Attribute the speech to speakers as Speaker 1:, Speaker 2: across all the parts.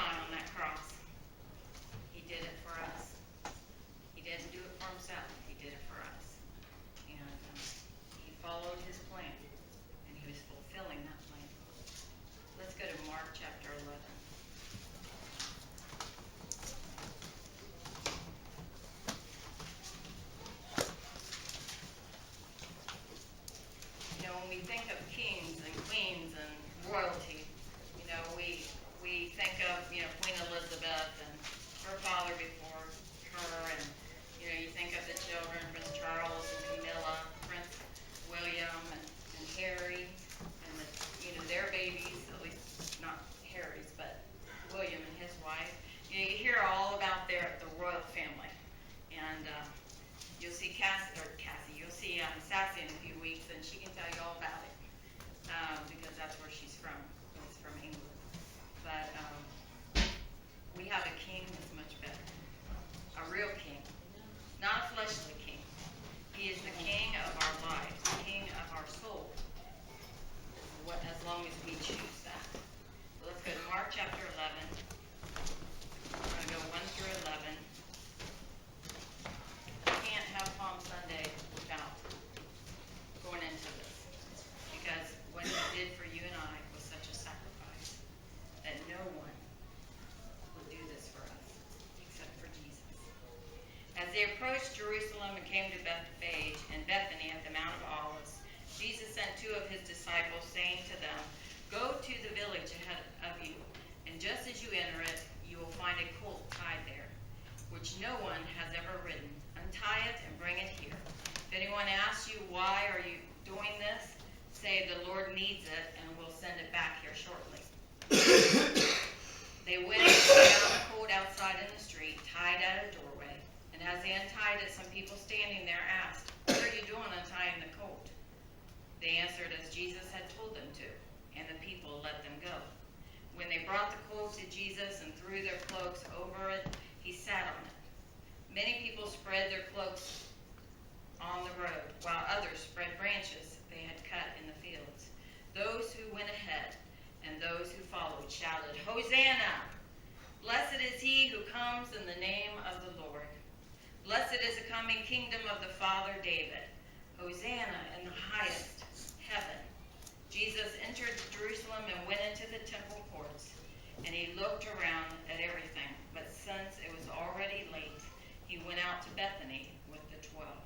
Speaker 1: die on that cross. He did it for us. He didn't do it for himself. He did it for us. And he followed his plan, and he was fulfilling that plan. Let's go to Mark chapter 11. When we think of kings and queens and royalty, we think of, Queen Elizabeth and her father before her, and, you think of the children, Prince Charles and Camilla, Prince William and Harry, and their babies, at least not Harry's, but William and his wife. You hear all about the royal family, and you'll see Cassie, you'll see Sassy in a few weeks, and she can tell you all about it, because that's where she's from. It's from England. But we have a king that's much better, a real king, not a fleshly king. He is the king of our lives, the king of our soul, as long as we choose that. So let's go to Mark chapter 11. I'm going to go 1 through 11. Can't have Palm Sunday without going into this, because what he did for you and I was such a sacrifice that no one would do this for us except for Jesus. As they approached Jerusalem and came to Bethphage and Bethany at the Mount of Olives, Jesus sent two of his disciples, saying to them, "Go to the village ahead of you, and just as you enter it, you will find a colt tied there, which no one has ever ridden. Untie it and bring it here. If anyone asks you, 'Why are you doing this?' say, 'The Lord needs it, and we'll send it back here shortly.'" They went and found the colt outside in the street, tied at a doorway. And as they untied it, some people standing there asked, "What are you doing untying the colt?" They answered as Jesus had told them to, and the people let them go. When they brought the colt to Jesus and threw their cloaks over it, he sat on it. Many people spread their cloaks on the road, while others spread branches they had cut in the fields. Those who went ahead and those who followed shouted, "Hosanna! Blessed is he who comes in the name of the Lord. Blessed is the coming kingdom of the Father David. Hosanna in the highest heaven." Jesus entered Jerusalem and went into the temple courts, and he looked around at everything. But since it was already late, he went out to Bethany with the 12.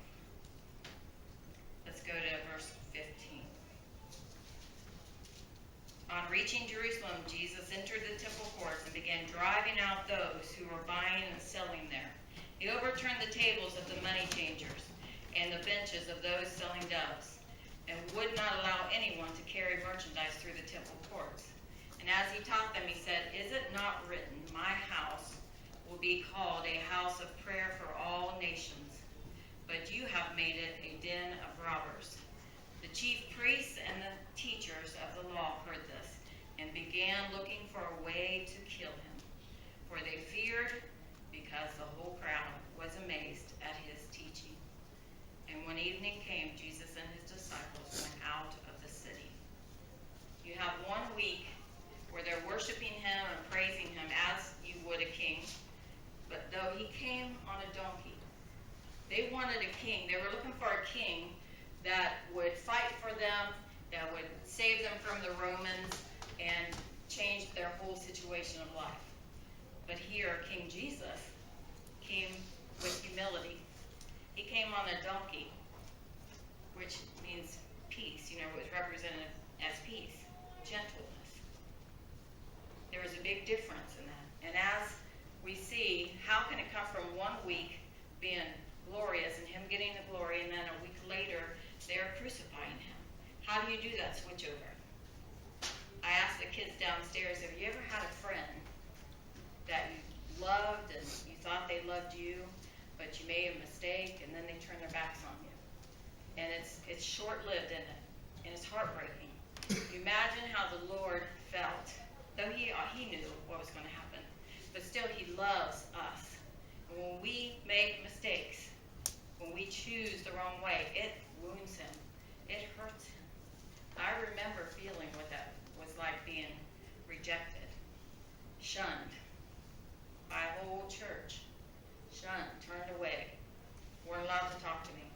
Speaker 1: Let's go to verse 15. On reaching Jerusalem, Jesus entered the temple courts and began driving out those who were buying and selling there. He overturned the tables of the money changers and the benches of those selling doves, and would not allow anyone to carry merchandise through the temple courts. And as he taught them, he said, "Is it not written, 'My house will be called a house of prayer for all nations'? But you have made it a den of robbers." The chief priests and the teachers of the law heard this, and began looking for a way to kill him, for they feared, because the whole crowd was amazed at his teaching. And when evening came, Jesus and his disciples went out of the city. You have 1 week where they're worshiping him and praising him as you would a king. But though he came on a donkey, they wanted a king. They were looking for a king that would fight for them, that would save them from the Romans and change their whole situation of life. But here, King Jesus came with humility. He came on a donkey, which means peace. It was represented as peace, gentleness. There was a big difference in that. And as we see, how can it come from 1 week being glorious and him getting the glory, and then a week later they're crucifying him? How do you do that switch over? I asked the kids downstairs, have you ever had a friend that you loved and you thought they loved you, but you made a mistake and then they turn their backs on you? And it's short-lived, isn't it? And it's heartbreaking. You imagine how the Lord felt, though he knew what was going to happen, but still he loves us. And when we make mistakes, when we choose the wrong way, it wounds him. It hurts him. I remember feeling what that was like, being rejected, shunned, shunned, turned away, weren't allowed to talk to me.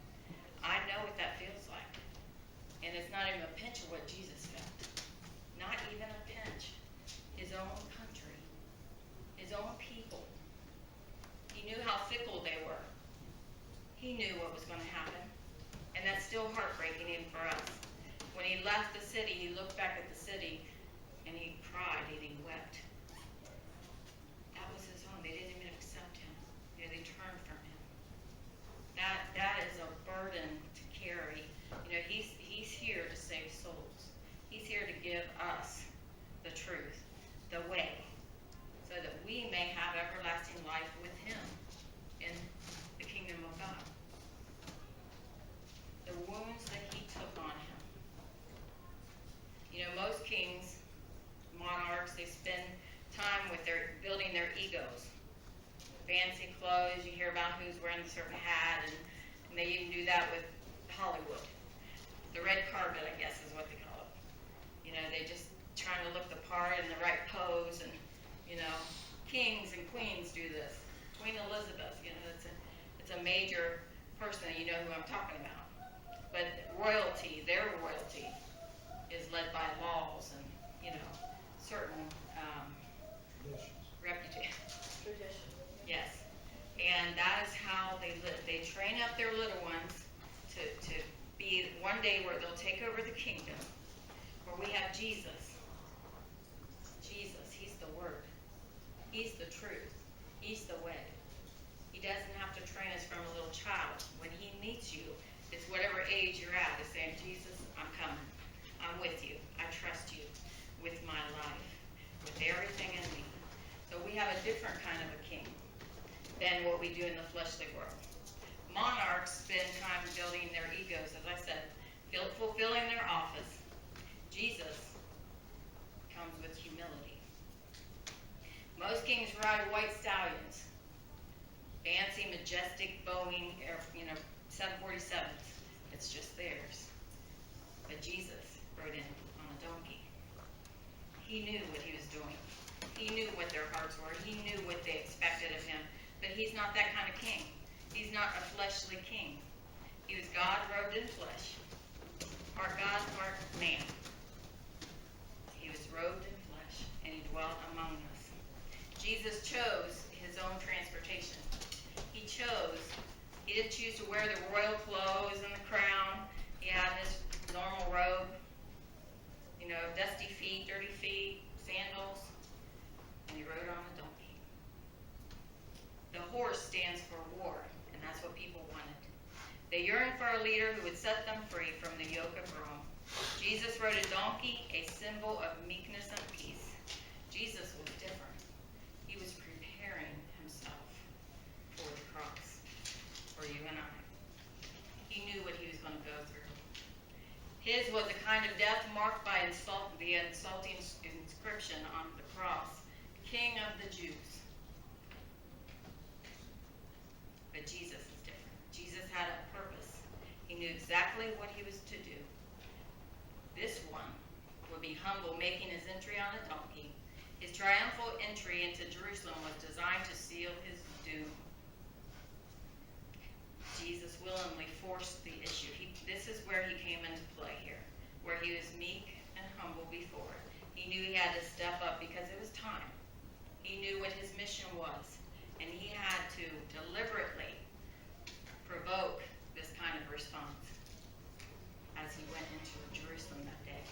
Speaker 1: I know what that feels like. And it's not even a pinch of what Jesus felt. Not even a pinch. His own country. His own people. He knew how fickle they were. He knew what was going to happen. And that's still heartbreaking even for us. When he left the city, he looked back at the city and he cried and he wept. That was his home. They didn't even accept him. You know, they turned from him. That is a burden to carry. You know, he's here to save souls. He's here to give us the truth, the way, so that we may have everlasting life with him in the kingdom of God. The wounds that he took on him. You know, most kings, monarchs, they spend time with building their egos. Fancy clothes, you hear about who's wearing a certain hat, and they even do that with Hollywood. The red carpet, I guess, is what they call it. You know, they just trying to look the part and the right pose, and, you know, kings and queens do this. Queen Elizabeth, you know, it's a major person, you know who I'm talking about. But royalty, their royalty, is led by laws and, you know, certain reputation.
Speaker 2: Tradition.
Speaker 1: Yes. And that is how they live. They train up their little ones to be one day where they'll take over the kingdom, where we have Jesus. Jesus, he's the Word. He's the truth. He's the way. He doesn't have to train us from a little child. When he meets you, it's whatever age you're at. It's saying, Jesus, I'm coming. I'm with you. I trust you with my life, with everything in me. So we have a different kind of a king than what we do in the fleshly world. Monarchs spend time building their egos, as I said, fulfilling their office. Jesus comes with humility. Most kings ride white stallions, fancy, majestic Boeing, 747s. It's just theirs. But Jesus rode in on a donkey. He knew what he was doing. He knew what their hearts were. He knew what they expected of him. But he's not that kind of king. He's not a fleshly king. He was God robed in flesh. Part God, part man. He was robed in flesh, and he dwelt among us. Jesus chose his own transportation. He didn't choose to wear the royal clothes and the crown. He had his normal robe, you know, dusty feet, dirty feet, sandals, and he rode on a donkey. The horse stands for war, and that's what people wanted. They yearned for a leader who would set them free from the yoke of Rome. Jesus rode a donkey, a symbol of meekness and peace. Jesus was different. He was preparing himself for the cross, for you and I. He knew what he was going to go through. His was a kind of death marked by the insulting inscription on the cross, King of the Jews. But Jesus is different. Jesus had a purpose. He knew exactly what he was to do. This one would be humble, making his entry on a donkey. His triumphal entry into Jerusalem was designed to seal his doom. Jesus willingly forced the issue. This is where he came into play here, where he was meek and humble before. He knew he had to step up because it was time. He knew what his mission was, and he had to deliberately provoke this kind of response as he went into Jerusalem that day.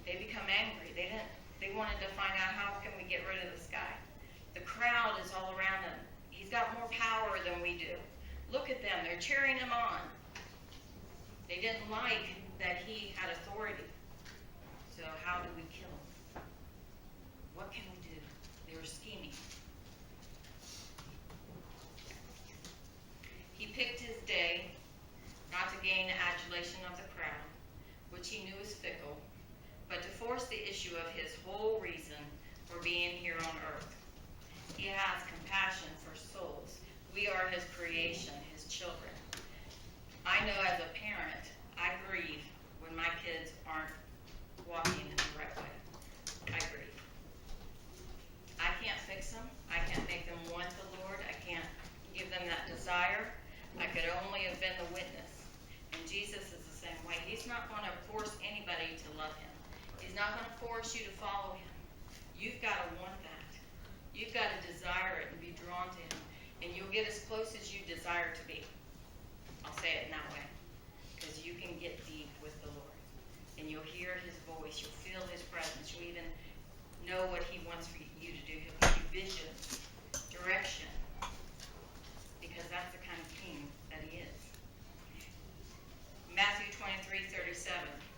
Speaker 1: They become angry. They wanted to find out, how can we get rid of this guy? The crowd is all around him. He's got more power than we do. Look at them. They're cheering him on. They didn't like that he had authority. So how do we kill him? What can we do? They were scheming. He picked his day not to gain the adulation of the crowd, which he knew was fickle, but to force the issue of his whole reason for being here on earth. He has compassion for souls. We are his creation, his children. I know as a parent, I grieve when my kids aren't walking in the right way. I grieve. I can't fix them. I can't make them want the Lord. I can't give them that desire. I could only have been the witness. And Jesus is the same way. He's not going to force anybody to love him. He's not going to force you to follow him. You've got to want that. You've got to desire it and be drawn to him. And you'll get as close as you desire to be. I'll say it in that way. Because you can get deep with the Lord. And you'll hear his voice. You'll feel his presence. You'll even know what he wants for you to do. He'll give you vision, direction. Because that's the kind of king that he is. Matthew 23:37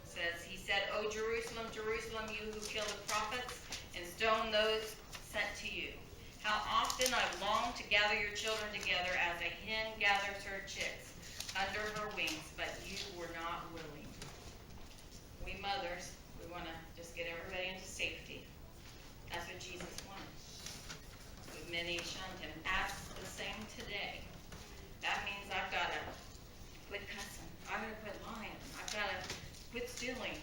Speaker 1: says, he said, O Jerusalem, Jerusalem, you who kill the prophets and stone those sent to you. How often I've longed to gather your children together as a hen gathers her chicks under her wings, but you were not willing. We mothers, we want to just get everybody into safety. That's what Jesus wanted. But many shunned him. That's the same today. That means I've got to quit cussing. I've got to quit lying. I've got to quit stealing.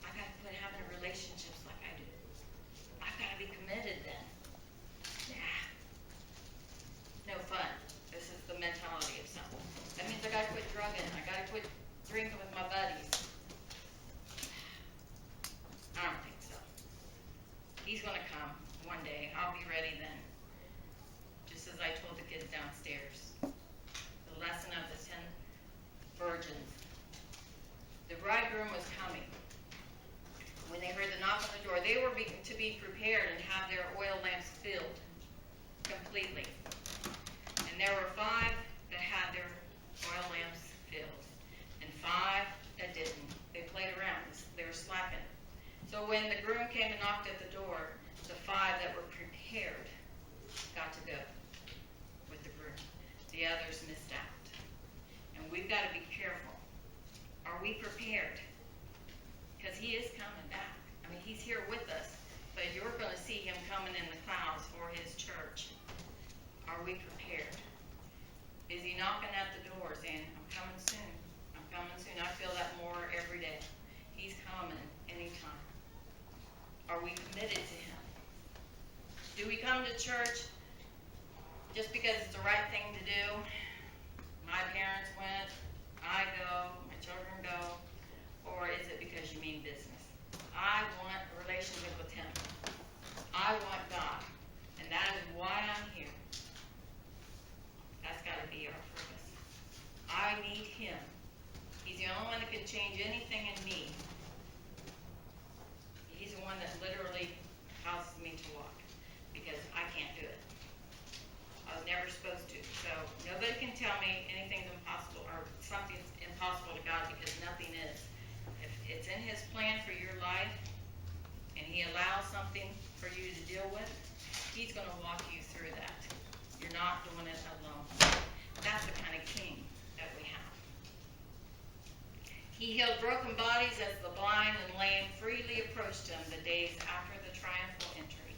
Speaker 1: I've got to quit having relationships like I do. I've got to be committed then. No fun. This is the mentality of some. That means I got to quit drugging. I got to quit drinking with my buddies. I don't think so. He's going to come one day. I'll be ready then. Just as I told the kids downstairs. The lesson of the 10 virgins. The bridegroom was coming. When they heard the knock on the door, they were to be prepared and have their oil lamps filled completely. And there were 5 that had their oil lamps filled, and 5 that didn't. They played around. They were slacking. So when the groom came and knocked at the door, the 5 that were prepared got to go with the groom. The others missed out. And we've got to be careful. Are we prepared? Because he is coming back. I mean, he's here with us, but you're going to see him coming in the clouds for his church. Are we prepared? Is he knocking at the door saying, I'm coming soon. I'm coming soon. I feel that more every day. He's coming anytime. Are we committed to him? Do we come to church just because it's the right thing to do? My parents went, I go, my children go. Or is it because you mean business? I want a relationship with him. I want God. And that is why I'm here. That's got to be our purpose. I need him. He's the only one that can change anything in me. He's the one that literally causes me to walk. Because I can't do it. I was never supposed to. So nobody can tell me anything's impossible or something's impossible to God, because nothing is. If it's in his plan for your life and he allows something for you to deal with, he's going to walk you through that. You're not doing it alone. That's the kind of king that we have. He healed broken bodies as the blind and lame freely approached him the days after the triumphal entry,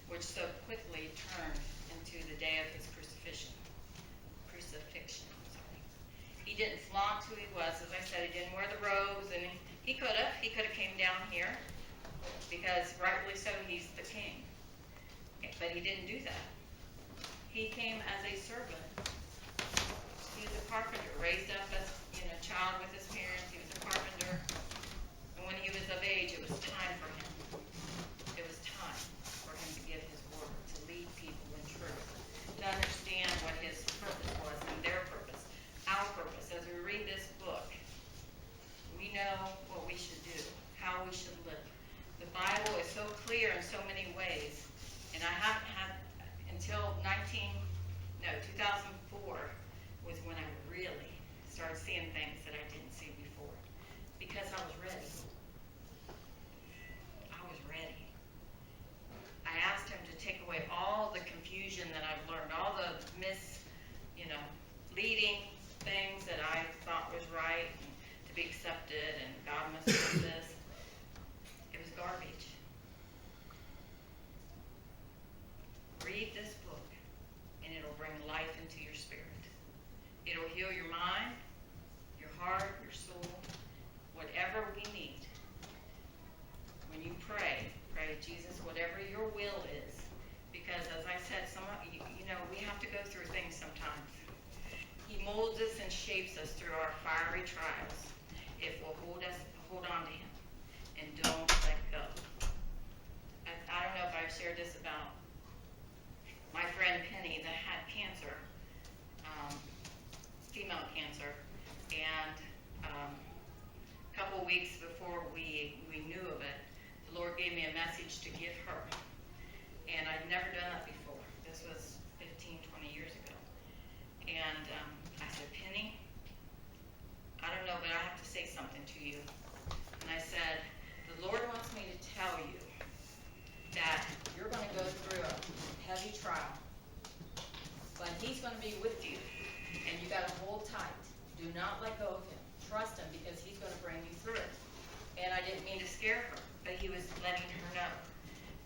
Speaker 1: which so quickly turned into the day of his crucifixion. He didn't flaunt who he was. As I said, he didn't wear the robes, and he could have came down here, because rightfully so, he's the king. But he didn't do that. He came as a servant. He was a carpenter, raised up as a child with his parents. He was a carpenter. And when he was of age, it was time for him. It was time for him to give his word, to lead people in truth, to understand what his purpose was and their purpose, our purpose. As we read this book, we know what we should do, how we should live. The Bible is so clear in so many ways. And I haven't had, until 2004 was when I really started seeing things that I didn't see before. Because I was ready. I was ready. I asked him to take away all the confusion that I've learned, all the leading things that I thought was right and to be accepted, and God must do this. It was garbage. Read this book, and it'll bring life into your spirit. It'll heal your mind, your heart, your soul, whatever we need. When you pray, Jesus, whatever your will is. Because as I said, we molds us and shapes us through our fiery trials if we'll hold on to him and don't let go. I don't know if I've shared this about my friend Penny that had cancer, female cancer, and a couple weeks before we knew of it, the Lord gave me a message to give her. And I'd never done that before. This was 15, 20 years ago. And I said, Penny, I don't know, but I have to say something to you. And I said, the Lord wants me to tell you that you're going to go through a heavy trial, but he's going to be with you, and you got to hold tight. Do not let go of him. Trust him, because he's going to bring you through it. And I didn't mean to scare her, but he was letting her know,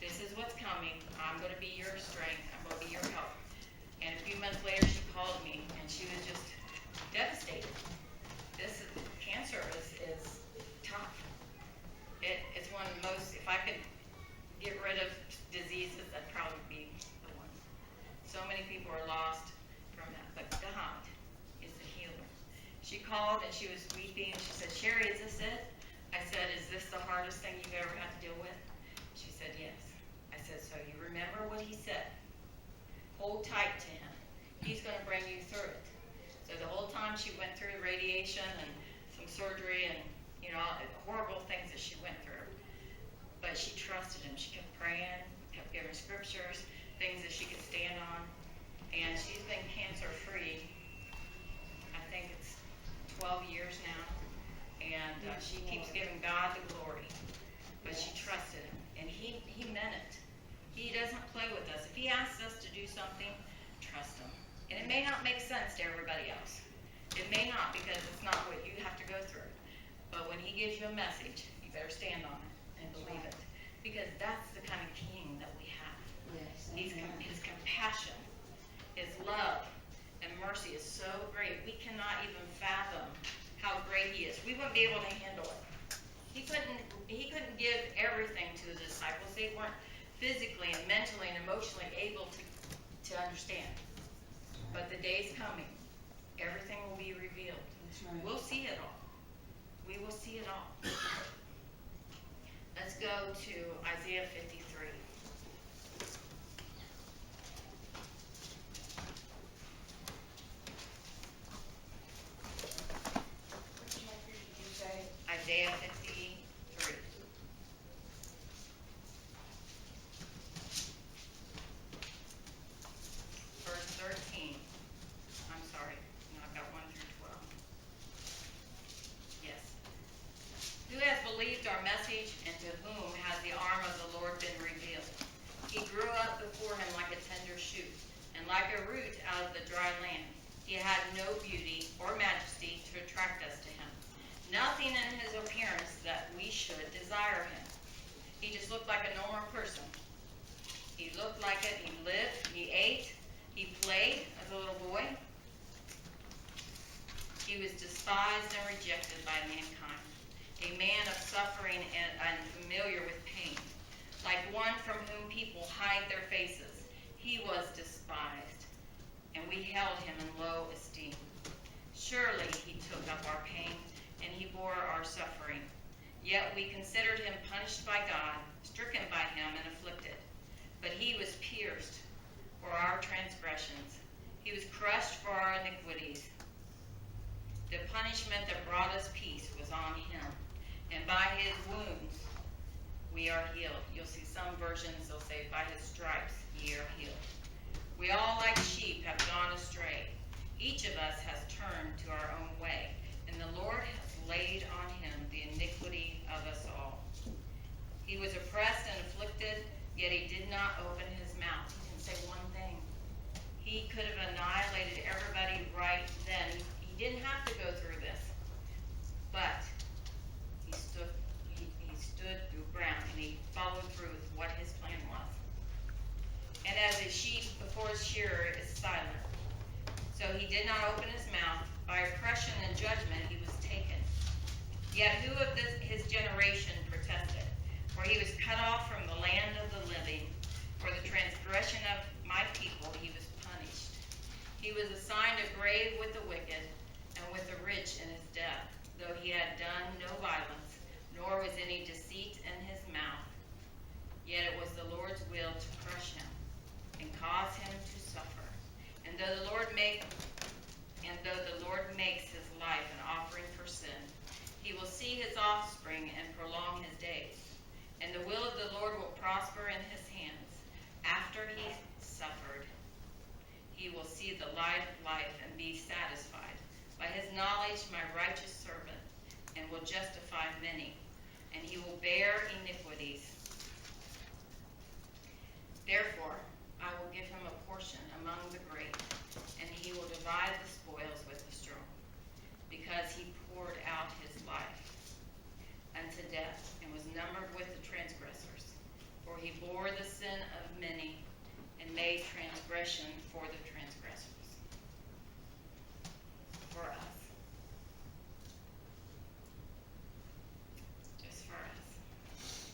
Speaker 1: this is what's coming. I'm going to be your strength. I'm going to be your help. And a few months later, she called me, and she was just devastated. Cancer is tough. It's one of the most, if I could get rid of diseases, that'd probably be the one. So many people are lost from that, but God is the healer. She called and she was weeping. She said, Sherry, is this it? I said, is this the hardest thing you've ever had to deal with? She said, yes. I said, so you remember what he said. Hold tight to him. He's going to bring you through it. So the whole time she went through radiation and some surgery and, horrible things that she went through. But she trusted him. She kept praying, kept giving scriptures, things that she could stand on. And she's been cancer-free, I think it's 12 years now. And she keeps giving God the glory. But she trusted him. And he meant it. He doesn't play with us. If he asks us to do something, trust him. And it may not make sense to everybody else. It may not, because it's not what you have to go through. But when he gives you a message, you better stand on it and believe it. Because that's the kind of king that we have.
Speaker 2: Yes.
Speaker 1: His compassion, his love, and mercy is so great. We cannot even fathom how great he is. We wouldn't be able to handle it. He couldn't give everything to the disciples. They weren't physically and mentally and emotionally able to understand. But the day's coming. Everything will be revealed.
Speaker 2: That's right.
Speaker 1: We'll see it all. We will see it all. Let's go to Isaiah 53.
Speaker 2: Which chapter did you say?
Speaker 1: Isaiah 53. Verse 13. I'm sorry. No, I've got 1 through 12. Yes. Who has believed our message, and to whom has the arm of the Lord been revealed? He grew up before him like a tender shoot, and like a root out of the dry land. He had no beauty or majesty to attract us to him. Nothing in his appearance that we should desire him. He just looked like a normal person. He looked like it. He lived. He ate. He played as a little boy. He was despised and rejected by mankind, a man of suffering and familiar with pain, like one from whom people hide their faces. He was despised, and we held him in low esteem. Surely he took up our pain, and he bore our suffering. Yet we considered him punished by God, stricken by him, and afflicted. But he was pierced for our transgressions. He was crushed for our iniquities. The punishment that brought us peace was on him, and by his wounds we are healed. You'll see some versions, they'll say, by his stripes ye are healed. We all like sheep have gone astray. Each of us has turned to our own way, and the Lord has laid on him the iniquity of us all. He was oppressed and afflicted, yet he did not open his mouth. He didn't say one thing. He could have annihilated everybody right then. He didn't have to go through this. But he stood through ground, and he followed through with what his plan was. And as a sheep before his shearer is silent, so he did not open his mouth. By oppression and judgment he was taken. Yet who of his generation protested? For he was cut off from the land of the living. For the transgression of my people he was punished. He was assigned a grave with the wicked, cause him to suffer. And though the Lord makes his life an offering for sin, he will see his offspring and prolong his days. And the will of the Lord will prosper in his hands. After he suffered, he will see the light of life and be satisfied. By his knowledge, my righteous servant, and will justify many, and he will bear iniquities. Therefore, I will give him a portion among the great, and he will divide the spoils with the strong, because he poured out his life unto death, and was numbered with the transgressors. For he bore the sin of many, and made transgression for the transgressors. For us. Just for us.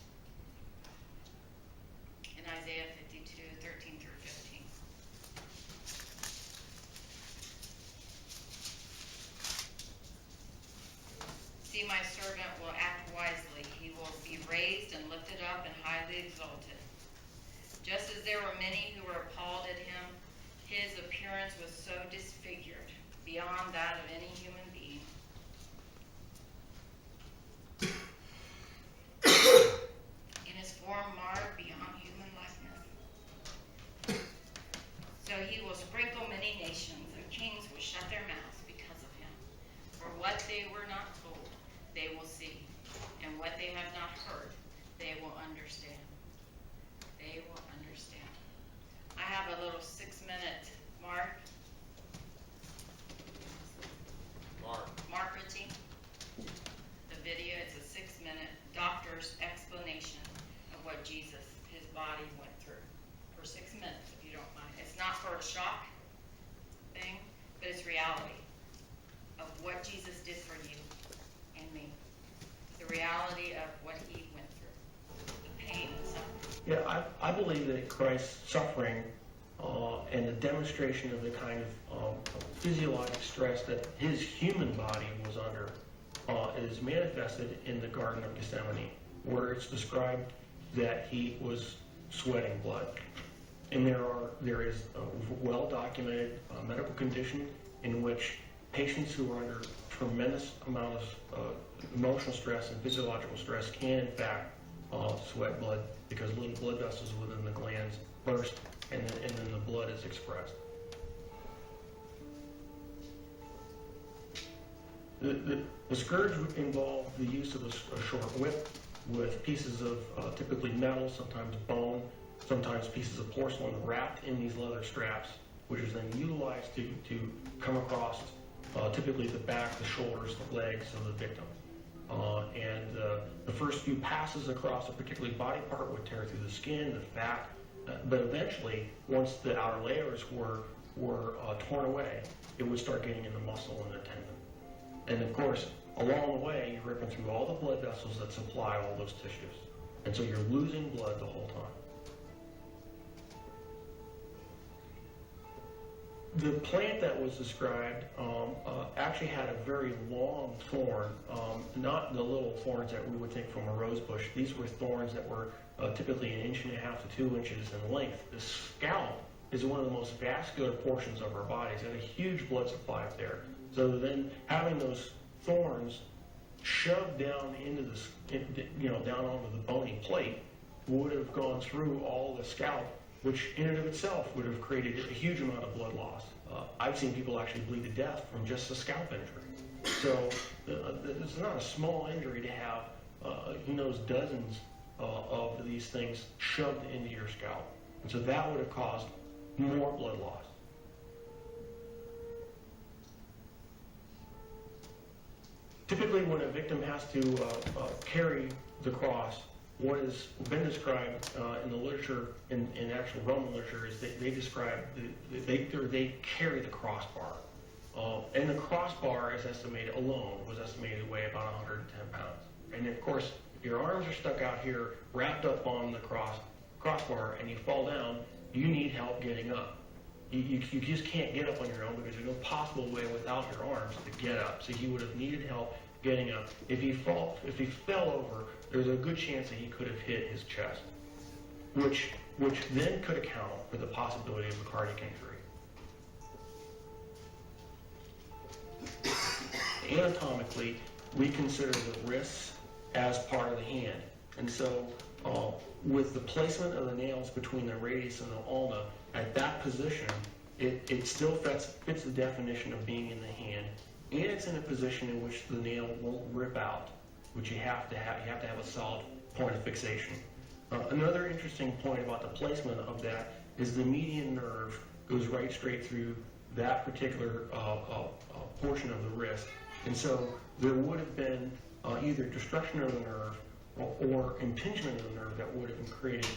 Speaker 1: In Isaiah 52:13 through 15. See, my servant will act wisely. He will be raised and lifted up and highly exalted. Just as there were many who were appalled at him, his appearance was so disfigured beyond that of any human being. In his form marred beyond human likeness. So he will sprinkle many nations, and kings will shut their mouths because of him. For what they were not told, they will see, and what they have not heard, they will understand. They will understand. I have a little 6-minute Mark Ritchie. The video, it's a 6-minute doctor's explanation of what Jesus, his body went through. For 6 minutes, if you don't mind. It's not for a shock thing, but it's reality of what Jesus did for you and me. The reality of what he went through. The pain and suffering.
Speaker 3: Yeah, I believe that Christ's suffering and the demonstration of the kind of physiologic stress that his human body was under is manifested in the Garden of Gethsemane, where it's described that he was sweating blood. And there is a well-documented medical condition in which patients who are under tremendous amount of emotional stress and physiological stress can, in fact, sweat blood, because little blood vessels within the glands burst, and then the blood is expressed. The scourge involved the use of a short whip with pieces of typically metal, sometimes bone, sometimes pieces of porcelain wrapped in these leather straps, which is then utilized to come across typically the back, the shoulders, the legs of the victim. The first few passes across a particular body part would tear through the skin, the fat, but eventually, once the outer layers were torn away, it would start getting in the muscle and the tendon. And of course, along the way, you're ripping through all the blood vessels that supply all those tissues. And so you're losing blood the whole time. The plant that was described actually had a very long thorn, not the little thorns that we would think from a rose bush. These were thorns that were typically 1.5 to 2 inches in length. The scalp is one of the most vascular portions of our bodies, and a huge blood supply up there. So then having those thorns shoved down into down onto the bony plate would have gone through all the scalp, which in and of itself would have created a huge amount of blood loss. I've seen people actually bleed to death from just a scalp injury. So it's not a small injury to have, dozens of these things shoved into your scalp. And so that would have caused more blood loss. Typically, when a victim has to carry the cross, what has been described in the literature, in actual Roman literature, is they describe, they carry the crossbar. And the crossbar is estimated alone, was estimated to weigh about 110 pounds. And of course, if your arms are stuck out here, wrapped up on the crossbar, and you fall down, you need help getting up. You just can't get up on your own, because there's no possible way without your arms to get up. So he would have needed help getting up. If he fell over, there's a good chance that he could have hit his chest, which which then could account for the possibility of a cardiac injury. Anatomically, we consider the wrists as part of the hand. And so with the placement of the nails between the radius and the ulna, at that position, it still fits the definition of being in the hand, and it's in a position in which the nail won't rip out, which you have to have a solid point of fixation. Another interesting point about the placement of that is the median nerve goes right straight through that particular portion of the wrist, and so there would have been either destruction of the nerve or impingement of the nerve that would have created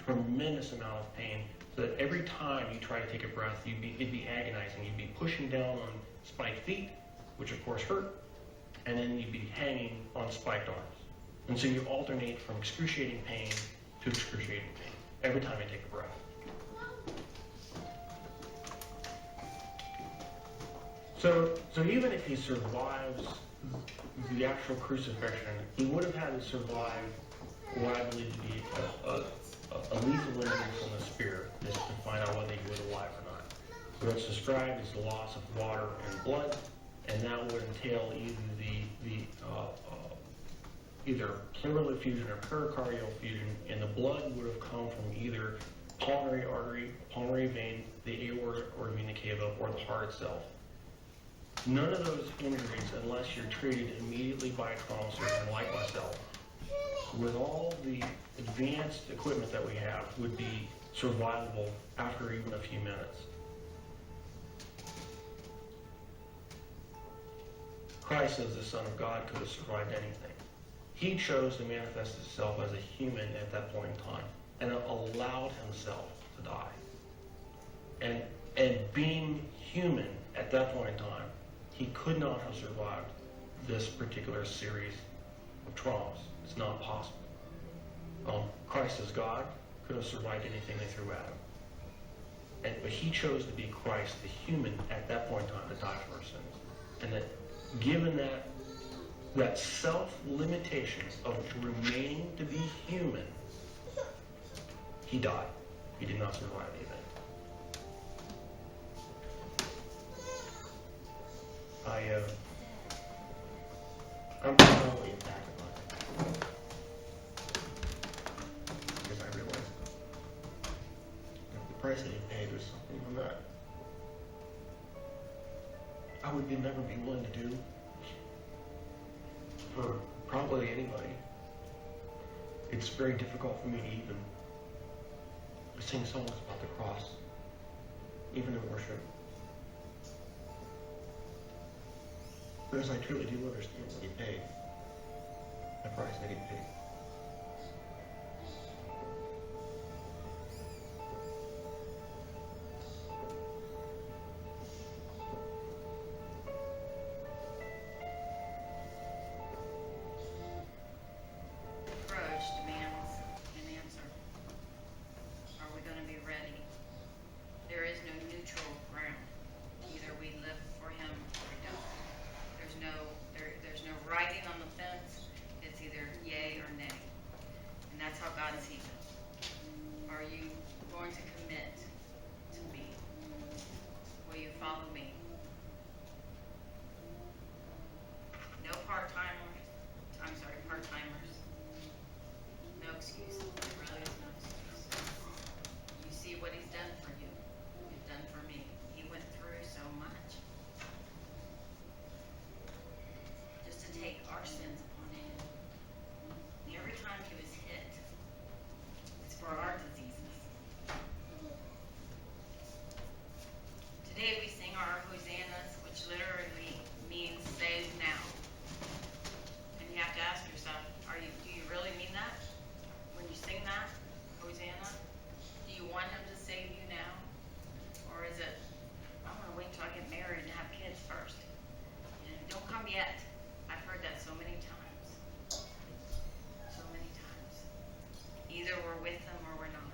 Speaker 3: tremendous amount of pain, so that every time you try to take a breath, it'd be agonizing. You'd be pushing down on spiked feet, which of course hurt, and then you'd be hanging on spiked arms. And so you alternate from excruciating pain to excruciating pain every time you take a breath. So even if he survives the actual crucifixion, he would have had to survive what I believe to be a lethal injury from the spear, just to find out whether he was alive or not. So what's described as the loss of water and blood, and that would entail either pleural effusion or pericardial effusion, and the blood would have come from either pulmonary artery, pulmonary vein, the aorta or vena cava, or the heart itself. None of those injuries, unless you're treated immediately by a trauma surgeon like myself, with all the advanced equipment that we have, would be survivable after even a few minutes. Christ, as the Son of God, could have survived anything. He chose to manifest himself as a human at that point in time and allowed himself to die. And being human at that point in time, he could not have survived this particular series of traumas. It's not possible. Christ as God could have survived anything they threw at him. But he chose to be Christ, the human, at that point in time to die for our sins. And that given that self-limitation of remaining to be human, he died. He did not survive the event. I'm probably impacted by it. Because I realized the price that he paid was something I'm not, I would never be willing to do for probably anybody. It's very difficult for me to even sing songs about the cross, even in worship. Because I truly do understand what he paid, the price that he paid.
Speaker 1: Approach demands an answer. Are we going to be ready? There is no neutral ground. Either we live for him or we don't. There's no writing on the fence. It's either yay or nay. And that's how God sees it. Are you going to commit to me? Will you follow me? No part-timers. No excuses. There really is no excuse. You see what he's done for you. He's done for me. He went through so much. Just to take our sins upon him. And every time he was hit, it's for our diseases. Today we sing our hosannas, which literally means save now. And you have to ask yourself, do you really mean that? When you sing that, hosanna? Do you want him to save you now? Or is it, I'm going to wait till I get married and have kids first? And don't come yet. I've heard that so many times. So many times. Either we're with him or we're not.